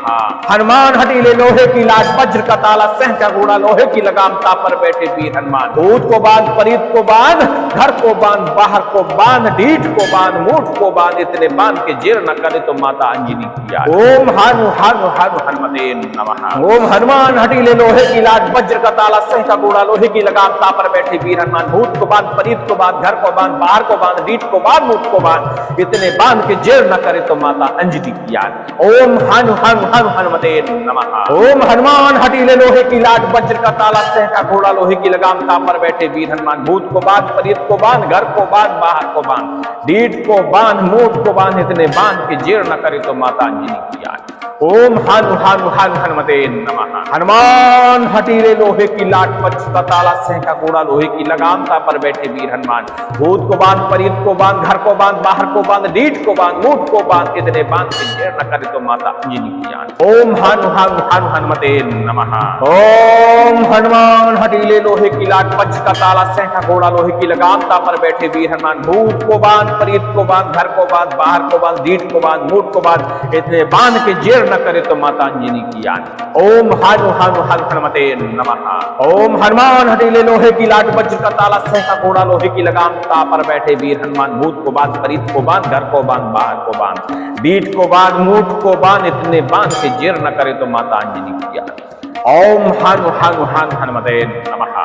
Speaker 2: हनुमान हटीले लोहे की लाट वज्र का ताला सह का घोड़ा लोहे की लगाम ताप पर बैठे वीर हनुमान भूत को बांध परीत को बांध घर को बांध बाहर को बांध ढीठ को बांध मूठ को बांध इतने बांध के जेर न करे तो माता अंजनी की याद। ओम हनु हनु हनु हनुमते नमः। ओम हनुमान हटीले लोहे की लाट वज्र का ताला सह का घोड़ा लोहे की लगाम ताप पर बैठे वीर हनुमान भूत को बांध परीत को बांध घर को बांध बाहर को बांध ढीठ को बांध मूठ को बांध इतने बांध के जेर न करे तो माता अंजनी की याद। ओम हनु हनु हनु हनुमते नमः। ओम हनुमान हटीले लोहे की लाट वज्र का ताला सह का घोड़ा लोहे की लगाम ताप पर बैठे वीर हनुमान भूत को बांध परीत को बांध घर को बांध बाहर को बांध ढीठ को बांध मूठ को बांध इतने बांध के जेर न करे तो माता अंजनी की याद। ओम हनु हनु हनु हनुमते नमः। हनुमान हटीले लोहे की लाट वज्र का ताला सह का घोड़ा लोहे की लगाम ताप पर बैठे वीर हनुमान भूत को बांध परीत को बांध घर को बांध बाहर को बांध ढीठ को बांध मूठ को बांध इतने बांध के जेर न करे तो माता अंजनी की याद। ओम हनु हनु हनु हनुमते नमः। ओम हनुमान हटीले लोहे की लाट वज्र का ताला सह का घोड़ा लोहे की लगाम ताप पर बैठे वीर हनुमान भूत को बांध परीत को बांध घर को बांध बाहर को बांध ढीठ को बांध मूठ को बांध इतने बांध के जेर न करे तो माता अंजनी की याद। ओम हनु हनु हनु हनुमते नमः। ओम हनुमान हटीले लोहे की लाट वज्र का ताला सह का घोड़ा लोहे की लगाम ताप पर बैठे वीर हनुमान भूत को बांध परीत को बांध घर को बांध बाहर को बांध ढीठ को बांध मूठ को बांध इतने बांध के जेर न करे तो माता अंजनी की याद। ओम हनु हनु हनु हनुमते नमः।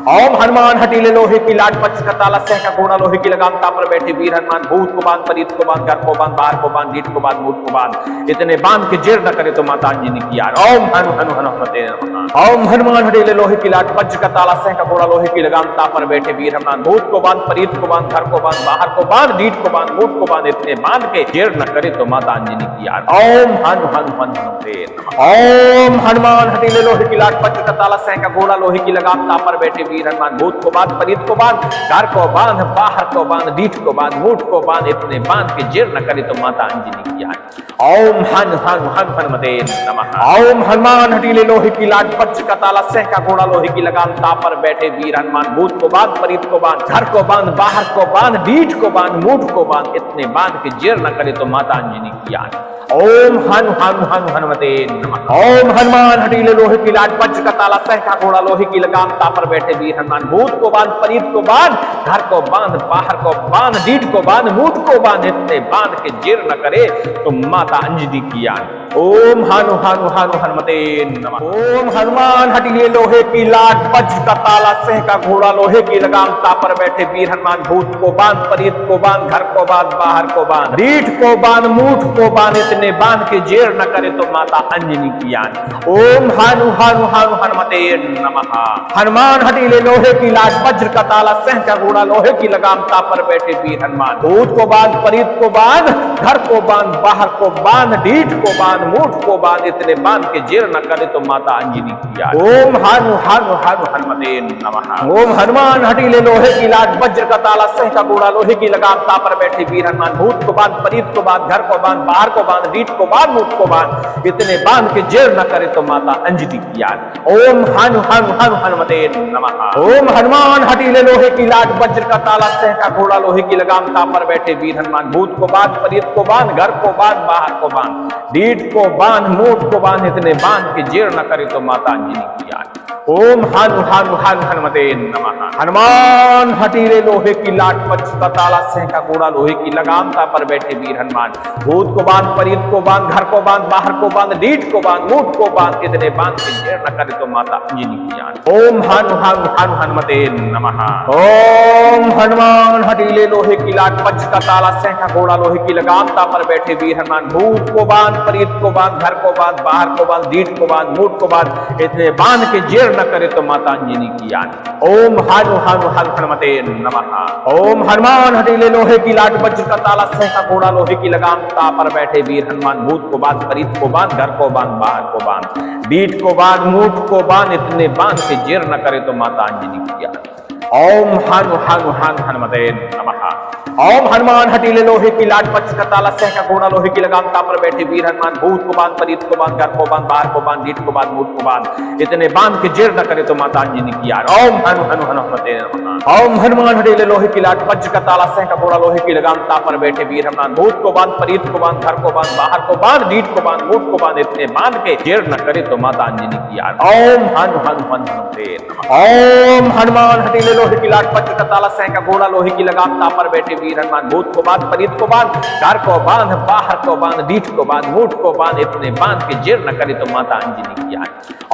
Speaker 2: ओम हनुमान हटीले लोहे की लाट पक्ष का ताला सह का घोड़ा लोहे की लगाम तापर बैठे वीर हनुमान भूत को बांध परीत को बांध घर को बांध बाहर को बांध डीठ को बांध मूठ को बांध इतने बांध के जेर न करे तो माता अंजनी की यार। ओम हनु हनु हनुमते नमः। ओम हनुमान हटीले लोहे की लाट पक्ष का ताला सह का घोड़ा लोहे की लगाम तापर बैठे वीर हनुमान भूत को बांध परीत को बांध घर को बांध बाहर को बांध डीठ को बांध मूठ को बांध इतने बांध के जेर न करे तो माता अंजनी की यार। ओम हनु हनु हनुमते नमः। ओम हनुमान हटीले लोहे की लाट पक्ष का ताला सह का घोड़ा लोहे की लगाम तापर बैठे वीर हनुमान भूत को बांध परीत को बांध घर को बांध बाहर को बांध डीठ को बांध मूठ को बांध इतने बांध के जेर न करे तो माता अंजनी की यार। ओम हन हन हन हनुमते नमः। ओम हनुमान हटीले लोहे की लाट पक्ष का ताला सह का घोड़ा लोहे की लगाम तापर बैठे वीर हनुमान भूत को बांध परीत को बांध घर को बांध बाहर को बांध डीठ को बांध मूठ को बांध इतने बांध के जेर न करे तो माता अंजनी की यार। ओम हनु हनु हनु हनुमते नमः। ओम हनुमान हटीले लोहे की लाट पक्ष का ताला सह का घोड़ा लोहे की लगाम तापर बैठे वीर हनुमान भूत को बांध परीत को बांध घर को बांध बाहर को बांध डीठ को बांध मूठ को बांध इतने बांध के जेर न करे तो माता अंजनी की यार। ओम हनु हनु हनु हनुमते नमः। ओम हनुमान हटीले लोहे की लाट पक्ष का ताला सह का घोड़ा लोहे की लगाम तापर बैठे वीर हनुमान भूत को बांध परीत को बांध घर को बांध बाहर को बांध डीठ को बांध मूठ को बांध इतने बांध के जेर न करे तो माता अंजनी की यान। ओम हनु हनु हनु हनुमते नमः। हनुमान हटीले लोहे की लाट वज्र का ताला सह का घोड़ा लोहे की लगाम तापर बैठे वीर हनुमान भूत को बांध परीत को बांध घर को बांध बाहर को बांध डीठ को बांध मूठ को बांध इतने बांध के जेर न करे तो माता अंजनी की यार। ओम हनु हनु हनु हनुमते नमः। ओम हनुमान हटीले लोहे की लाट वज्र का ताला सह का घोड़ा लोहे की लगाम तापर बैठे वीर हनुमान भूत को बांध परीत को बांध घर को बांध बाहर को बांध डीठ को बांध मूठ को बांध इतने बांध के जेर न करे तो माता अंजनी की यार। ओम हनु हनु हनु हनुमते नमः। ओम हनुमान हटीले लोहे की लाट वज्र का ताला सह का घोड़ा लोहे की लगाम तापर बैठे वीर हनुमान भूत को बांध परीत को बांध घर को बांध बाहर को बांध डीठ को बांध मूठ को बांध इतने बांध के जेर न करे तो माता अंजनी की यार। ओम हनु हनु हनु हनुमते नमः। हनुमान हटीले लोहे की लाट पक्ष का ताला सह का घोड़ा लोहे की लगाम तापर बैठे वीर हनुमान भूत को बांध परीत को बांध घर को बांध बाहर को बांध डीठ को बांध मूठ को बांध इतने बांध के जेर न करे तो माता अंजनी की यार। ओम हनु हनु हनु हनुमते नमः। ओम हनुमान हटीले लोहे की लाट पक्ष का ताला सह का घोड़ा लोहे की लगाम तापर बैठे वीर हनुमान भूत को बांध परीत को बांध घर को बांध बाहर को बांध डीठ को बांध मूठ को बांध इतने बांध के जेर न करे तो माता अंजनी की यान। ओम हनु हनु हनु हनुमते नमः। ओम हनुमान हटीले लोहे की लाट वज्र का ताला सह का घोड़ा लोहे की लगाम तापर बैठे वीर हनुमान भूत को बांध परीत को बांध घर को बांध बाहर को बांध डीठ को बांध मूठ को बांध इतने बांध के जेर न करे तो माता अंजनी की यान। ओम हनु हनु हनु हनुमते नमः। ओम हनुमान हटीले लोहे की लाट पक्ष का ताला सह का घोड़ा लोहे की लगाम तापर बैठे वीर हनुमान भूत को बांध परीत को बांध घर को बांध बाहर को बांध डीठ को बांध मूठ को बांध इतने बांध के जेर न करे तो माता अंजनी की यार। ओम हनु हनु हनु हनुमते नमः। ओम हनुमान हटीले लोहे की लाट पक्ष का ताला सह का घोड़ा लोहे की लगाम तापर बैठे वीर हनुमान भूत को बांध परीत को बांध घर को बांध बाहर को बांध डीठ को बांध मूठ को बांध इतने बांध के जेर न करे तो माता अंजनी की यार। ओम हनु हनु हनु हनुमते नमः। ओम हनुमान हटीले लोहे की लाट पक्ष का ताला सह का घोड़ा लोहे की लगाम तापर बैठे वीर हनुमान भूत को बांध परीत को बांध घर को बांध बाहर को बांध डीठ को बांध मूठ को बांध इतने बांध के जेर न करे तो माता अंजनी की यार।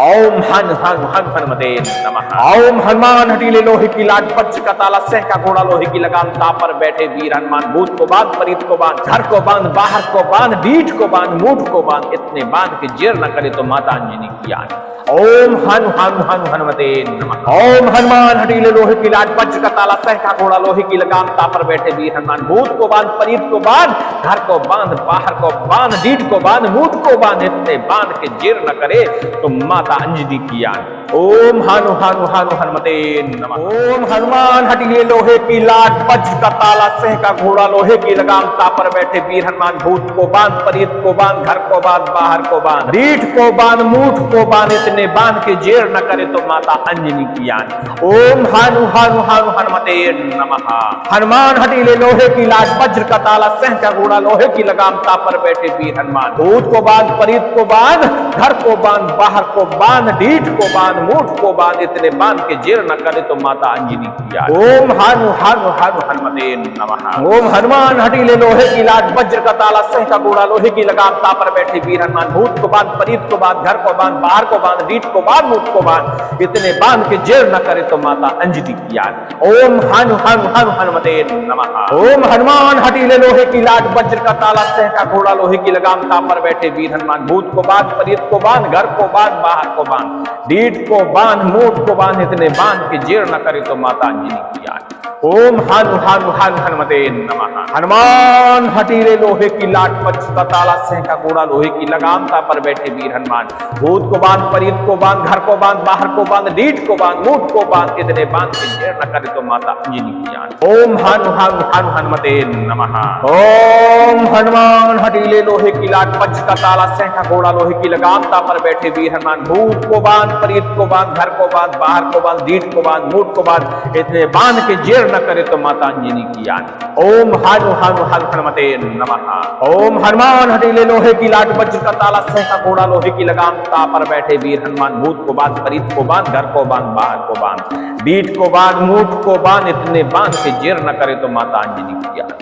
Speaker 2: ओम हनु हनु हनु हनुमते नमः। ओम हनुमान हटीले लोहे की लाट पक्ष का ताला सह का घोड़ा लोहे की लगाम तापर बैठे वीर हनुमान भूत को बांध परीत को बांध घर को बांध बाहर को बांध डीठ को बांध मूठ को बांध इतने बांध के जेर न करे तो माता अंजनी की यार। ओम हनु हनु हनु हनुमते नमः। ओम हनुमान हटीले लोहे की लाट पक्ष का ताला सह का घोड़ा लोहे की लगाम तापर बैठे वीर हनुमान भूत को बांध परीत को बांध घर को बांध बाहर को बांध डीठ को बांध मूठ को बांध इतने बांध के जेर न करे तो माता अंजनी की यान। ओम हनु हनु हनु हनुमते नमः। ओम हनुमान हटीले लोहे की लाट पक्ष का ताला सह का घोड़ा लोहे की लगाम तापर बैठे वीर हनुमान भूत को बांध परीत को बांध घर को बांध बाहर को बांध डीठ को बांध मूठ को बांध इतने बांध के जेर न करे तो माता अंजनी की यान। ओम हनु हनु हनु हनुमते नमः। हनुमान हटीले हटीले लोहे की लाट वज्र का ताला सह का घोड़ा लोहे की लगाम तापर बैठे वीर हनुमान भूत को बांध परीत को बांध घर को बांध बाहर को बांध ढीठ को बांध मूठ को बांध इतने बांध के जेर न करे तो माता अंजनी की याद। ओम हनु हनु हनु हनुमते नमः। ओम हनुमान हटीले लोहे की लाट वज्र का ताला सह का घोड़ा लोहे की लगाम तापर बैठे वीर हनुमान भूत को बांध परीत को बांध घर को बांध बाहर को बांध ढीठ को बांध मूठ को बांध इतने बांध के जेर न करे तो माता अंजनी की याद। ओम हनु हनु हनु हनुमते नमः। ओम हनुमान हटीले लोहे की लाट वज्र का ताला सह का घोड़ा लोहे की लगाम तापर बैठे वीर हनुमान भूत को बांध परीत को बांध घर को बांध बाहर को बांध ढीठ को बांध मूठ को बांध इतने बांध के जेर न करे तो माता अंजनी की याद। ओम हनु हनु हनु हनुमते नमः। हनुमान हटीले लोहे की लाट वज्र का ताला सह का घोड़ा लोहे की लगाम तापर बैठे वीर हनुमान भूत को बांध परीत को बांध घर को बांध बाहर को बांध ढीठ को बांध मूठ को बांध इतने बांध के जेर न करे तो माता अंजनी की याद। ओम हनु हनु हनु हनुमते नमः। ओम हनुमान हटीले लोहे की लाट वज्र का ताला सह का घोड़ा लोहे की लगाम तापर बैठे वीर हनुमान भूत को बांध परीत को बांध घर को बांध बाहर को बांध ढीठ को बांध मूठ को बांध इतने बांध के जेर न करे तो माता अंजनी की याद। ओम हनु हनु हनु हनुमते नमः। ओम हनुमान हटीले लोहे की लाट वज्र का ताला सह का घोड़ा लोहे की लगाम तापर बैठे वीर हनुमान भूत को बांध परीत को बांध घर को बांध बाहर को बांध ढीठ को बांध मूठ को बांध इतने बांध के जेर न करे तो माता अंजनी की याद।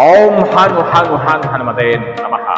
Speaker 2: ओम हनु हनु हनु हनुमते नमः।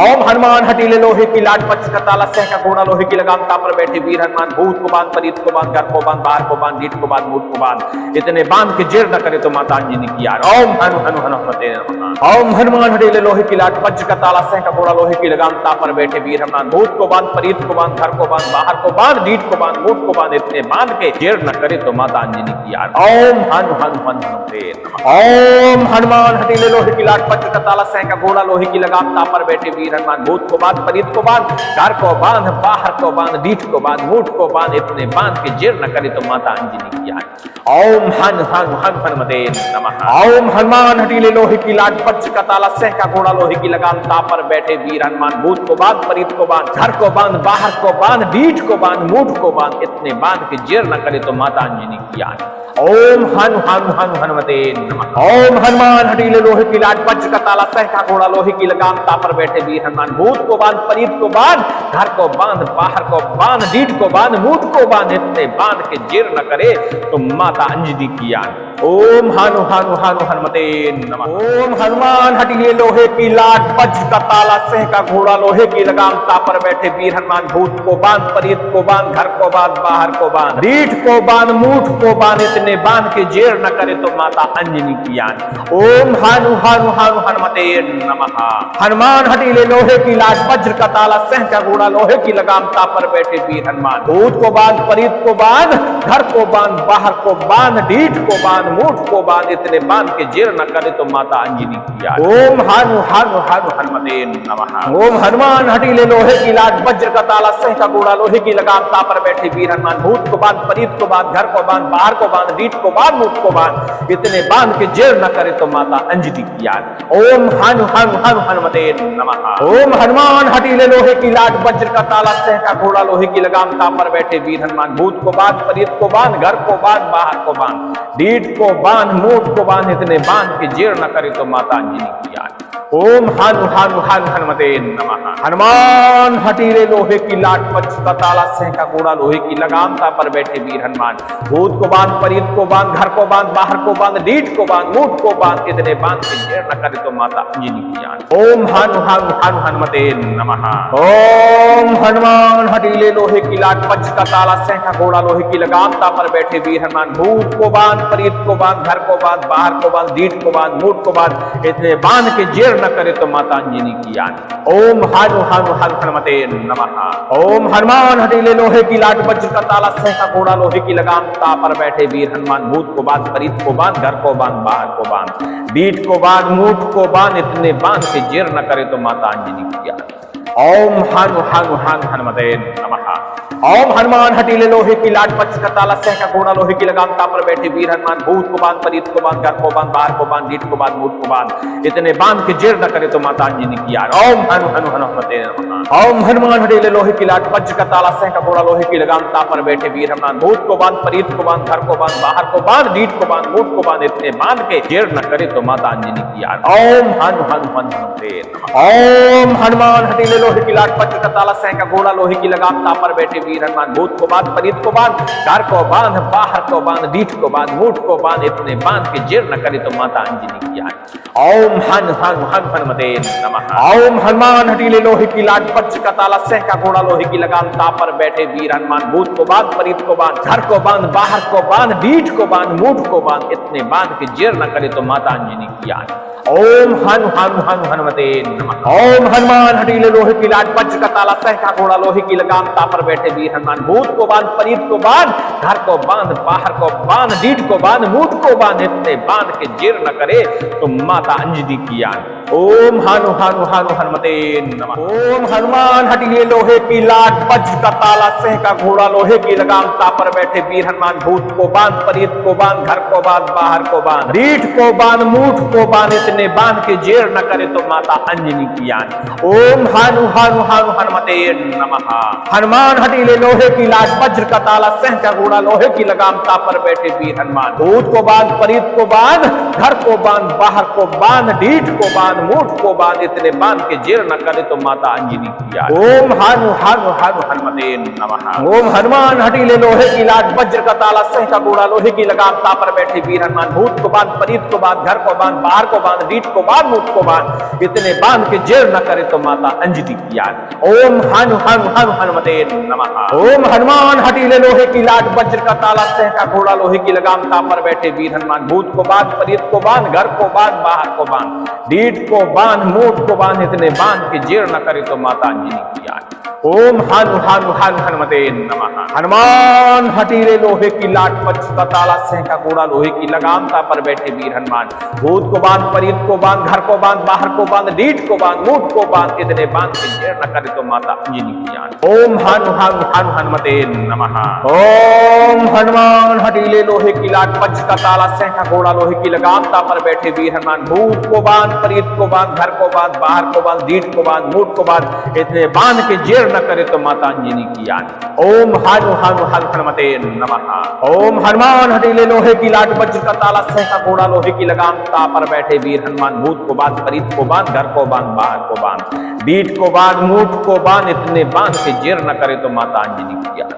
Speaker 2: ओम हनुमान हटीले लोहे की लाट वज्र का ताला सह का घोड़ा लोहे की लगाम तापर बैठे वीर हनुमान भूत को बांध परीत को बांध घर को बांध बाहर को बांध ढीठ को बांध मूठ को बांध इतने बांध के जेर न करे तो माता अंजनी की याद। ओम हनु हनु हनु हनुमते नमः। ओम हनुमान हटीले लोहे की लाट वज्र का ताला सह का घोड़ा लोहे की लगाम तापर बैठे वीर हनुमान भूत को बांध परीत को बांध घर को बांध बाहर को बांध ढीठ को बांध मूठ को बांध इतने बांध के जेर न करे तो माता अंजनी की याद। ओम हनु हनु हनु हनुमते नमः। ओम हनुमान हटीले लोहे की लाट वज्र का ताला सह का घोड़ा लोहे की लगाम तापर बैठे वीर हनुमान भूत को बांध परीत को बांध घर को बांध बाहर को बांध ढीठ को बांध मूठ को बांध इतने बांध के जेर न करे तो माता अंजनी की याद। ओम हनु हनु हनु हनुमते नमः। ओम हनुमान हटीले लोहे की लाट वज्र का ताला सह का घोड़ा लोहे की लगाम तापर बैठे वीर हनुमान भूत को बांध परीत को बांध घर को बांध बाहर को बांध ढीठ को बांध मूठ को बांध इतने बांध के जेर न करे तो माता अंजनी की याद। ओम हनु हनु हनु हनुमते नमः। ओम हनुमान हटीले लोहे की लाट वज्र का ताला सह का घोड़ा लोहे की लगाम तापर बैठे वीर हनुमान भूत को बांध परीत को बांध घर को बांध बाहर को बांध ढीठ को बांध मूठ को बांध इतने बांध के जेर न करे तो माता अंजनी की याद। ओम हनु हनु हनु हनुमते नमः। ओम हनुमान हटीले लोहे की लाट वज्र का ताला सह का घोड़ा लोहे की लगाम तापर बैठे वीर हनुमान भूत को बांध परीत को बांध घर को बांध बाहर को बांध ढीठ को बांध मूठ को बांध इतने बांध के जेर न करे तो माता अंजनी की याद। ओम हनु हनु हनु हनुमते नमः। हनुमान हटीले लोहे की लाट वज्र का ताला सह का घोड़ा लोहे की लगाम तापर बैठे वीर हनुमान भूत को बांध परीत को बांध घर को बांध बाहर को बांध ढीठ को बांध मूठ को बांध इतने बांध के जेर न करे तो माता अंजनी की याद। ओम हनु हनु हनु हनुमते नमः। ओम हनुमान हटीले लोहे की लाट वज्र का ताला सह का घोड़ा लोहे की लगाम तापर बैठे वीर हनुमान भूत को बांध परीत को बांध घर को बांध बाहर को बांध ढीठ को बांध मूठ को बांध इतने बांध के जेर न करे तो माता अंजनी की याद। ओम हनु हनु हनु हनुमते नमः। ओम हनुमान हटीले लोहे की लाट वज्र का ताला सह का घोड़ा लोहे की लगाम तापर बैठे वीर हनुमान भूत को बांध परीत को बांध घर को बांध बाहर को बांध ढीठ को बांध मूठ को बांध इतने बांध के जेर न करे तो माता अंजनी की याद। ओम हनु हनु हनु हनुमते नमः। हनुमान हटीले लोहे की लाट वज्र का ताला सह का घोड़ा लोहे की लगाम तापर बैठे वीर हनुमान भूत को बांध परीत को बांध घर को बांध बाहर को बांध ढीठ को बांध मूठ को बांध इतने बांध के जेर न करे तो माता अंजनी की याद। ओम हनु हनु हनु हनुमते नमः। ओम हनुमान हटीले लोहे की लाट वज्र का ताला सह का घोड़ा लोहे की लगाम तापर बैठे वीर हनुमान भूत को बांध परीत को बांध घर को बांध बाहर को बांध ढीठ को बांध मूठ को बांध इतने बांध के जेर न करे तो माता अंजनी की याद। ओम हनु हनु हनु हनुमते नमः। ओम हनुमान हटीले लोहे की लाट वज्र का ताला सह का घोड़ा लोहे की लगाम तापर बैठे वीर हनुमान भूत को बांध परीत को बांध घर को बांध बाहर को बांध ढीठ को बांध मूठ को बांध इतने बांध के जेर न करे तो माता अंजनी की याद। ओम हनु हनु हनु हनुमते नमः। ओम हनुमान हटीले लोहे की लाट पक्ष का ताला सह का घोड़ा लोहे की लगाम तापर बैठे वीर हनुमान भूत को बांध परीत को बांध घर को बांध बाहर को बांध डीठ को बांध मूठ को बांध इतने बांध के जेर न करे तो माता अंजनी की यार। ओम हनु हनु हनुमते नमः। ओम हनुमान हटीले लोहे की लाट पक्ष का ताला सह का घोड़ा लोहे की लगाम तापर बैठे वीर हनुमान भूत को बांध परीत को बांध घर को बांध बाहर को बांध डीठ को बांध मूठ को बांध इतने बांध के जेर न करे तो माता अंजनी की यार। ओम हनु हनु हनुमते नमः। ओम हनुमान हटीले लोहे की लाट पक्ष का ताला सह का घोड़ा लोहे की लगाम तापर बैठे वीर हनुमान भूत को बांध परीत को बांध घर को बांध बाहर को बांध डीठ को बांध मूठ को बांध इतने बांध के जेर न करे तो माता अंजनी की यार। ओम हन हन हन हनुमते नमः। ओम हनुमान हटीले लोहे की लाट पक्ष का ताला सह का घोड़ा लोहे की लगाम तापर बैठे वीर हनुमान भूत को बांध परीत को बांध घर को बांध बाहर को बांध डीठ को बांध मूठ को बांध इतने बांध के जेर न करे तो माता अंजनी की यार। ओम हनु हनु हनु हनुमते नमः। ओम हनुमान हटीले लोहे की लाट पक्ष का ताला सह का घोड़ा लोहे की लगाम तापर बैठे वीर हनुमान भूत को बांध परीत को बांध घर को बांध बाहर को बांध डीठ को बांध मूठ को बांध इतने बांध के जेर न करे तो माता अंजनी की यार। ओम हनु हनु हनु हनुमते नमः। ओम हनुमान हटीले लोहे की लाट पक्ष का ताला सह का घोड़ा लोहे की लगाम तापर बैठे वीर हनुमान भूत को बांध परीत को बांध घर को बांध बाहर को बांध डीठ को बांध मूठ को बांध इतने बांध के जेर न करे तो माता अंजनी की यान। ओम हनु हनु हनु हनुमते नमः। हनुमान हटीले लोहे की लाट वज्र का ताला सह का घोड़ा लोहे की लगाम तापर बैठे वीर हनुमान भूत को बांध परीत को बांध घर को बांध बाहर को बांध डीठ को बांध मूठ को बांध इतने बांध के जेर न करे तो माता अंजनी की यार। ओम हनु हनु हनु हनुमते नमः। ओम हनुमान हटीले लोहे की लाट वज्र का ताला सह का घोड़ा लोहे की लगाम तापर बैठे वीर हनुमान भूत को बांध परीत को बांध घर को बांध बाहर को बांध डीठ को बांध मूठ को बांध इतने बांध के जेर न करे तो माता अंजनी की यार। ओम हनु हनु हनु हनुमते नमः। ओम हनुमान हटीले लोहे की लाट वज्र का ताला सह का घोड़ा लोहे की लगाम तापर बैठे वीर हनुमान भूत को बांध परीत को बांध घर को बांध बाहर को बांध डीठ को बांध मूठ को बांध इतने बांध के जेर न करे तो माता अंजनी की यार। ओम हनु हनु हनु हनुमते नमः। हनुमान हटीले लोहे की लाट पक्ष का ताला सह का घोड़ा लोहे की लगाम तापर बैठे वीर हनुमान भूत को बांध परीत को बांध घर को बांध बाहर को बांध डीठ को बांध मूठ को बांध इतने बांध के जेर न करे तो माता अंजनी की यार। ओम हनु हनु हनु हनुमते नमः। ओम हनुमान हटीले लोहे की लाट पक्ष का ताला सह का घोड़ा लोहे की लगाम तापर बैठे वीर हनुमान भूत को बांध परीत को बांध घर को बांध बाहर को बांध डीठ को बांध मूठ को बांध इतने बांध के जेर न करे तो माता अंजनी की यार। ओम हनु हनु हनु हनुमते नमः। ओम हनुमान हटीले लोहे की लाट वज्र का ताला सह का घोड़ा लोहे की लगाम तापर बैठे वीर हनुमान भूत को बांध परीत को बांध घर को बांध बाहर को बांध डीठ को बांध मूठ को बांध इतने बांध के जेर न करे तो माता अंजनी की यार।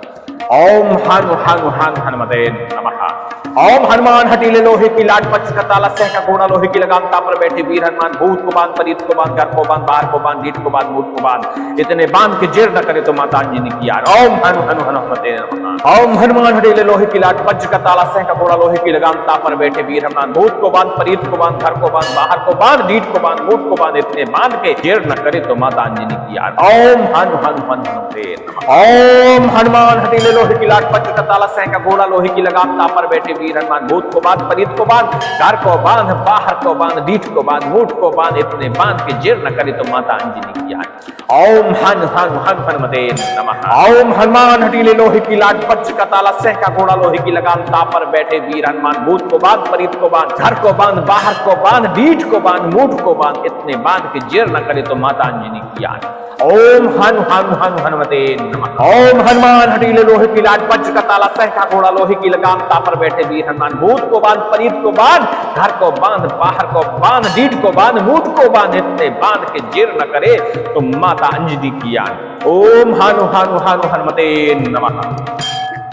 Speaker 2: ओम हनु हनु हनु हनुमते नमः। ओम हनुमान हटीले लोहे की लाट पक्ष का ताला सह का घोड़ा लोहे की लगाम तापर बैठे वीर हनुमान भूत को बांध परीत को बांध घर को बांध बाहर को बांध डीठ को बांध मूठ को बांध इतने बांध के जेर न करे तो माता अंजनी की यार। ओम हनु हनु हनु हनुमते नमः। ओम हनुमान हटीले लोहे की लाट वज्र का ताला सह का घोड़ा लोहे की लगाम तापर बैठे वीर हनुमान भूत को बांध परीत को बांध घर को बांध बाहर को बांध डीठ को बांध मूठ को बांध इतने बांध के जेर न करे तो माता अंजनी की यार। ओम हनु हनु हनु हनुमते नमः। ओम हनुमान हटीले लोहे की लाट वज्र का ताला सह का घोड़ा लोहे की लगाम तापर बैठे वीर हनुमान भूत को बांध परीत को बांध घर को बांध बाहर को बांध डीठ को बांध मूठ को बांध इतने बांध के जेर न करे तो माता अंजनी की यार। ओम हनु हनु हनु हनुमते नमः। ओम हनुमान हटीले लोहे की लाट पक्ष का ताला सह का घोड़ा लोहे की लगाम तापर बैठे वीर हनुमान भूत को बांध परीत को बांध घर को बांध बाहर को बांध डीठ को बांध मूठ को बांध इतने बांध के जेर न करे तो माता अंजनी की यार। ओम हनु हनु हनु हनुमते नमः। ओम हनुमान हटीले लोहे की लाट वज्र का ताला सह का घोड़ा लोहे की लगाम तापर बैठे वीर हनुमान भूत को बांध परीत को बांध घर को बांध बाहर को बांध डीठ को बांध मूठ को बांध इतने बांध के जेर न करे तो माता अंजनी की यार। ओम हनु हनु हनु हनुमते नमः।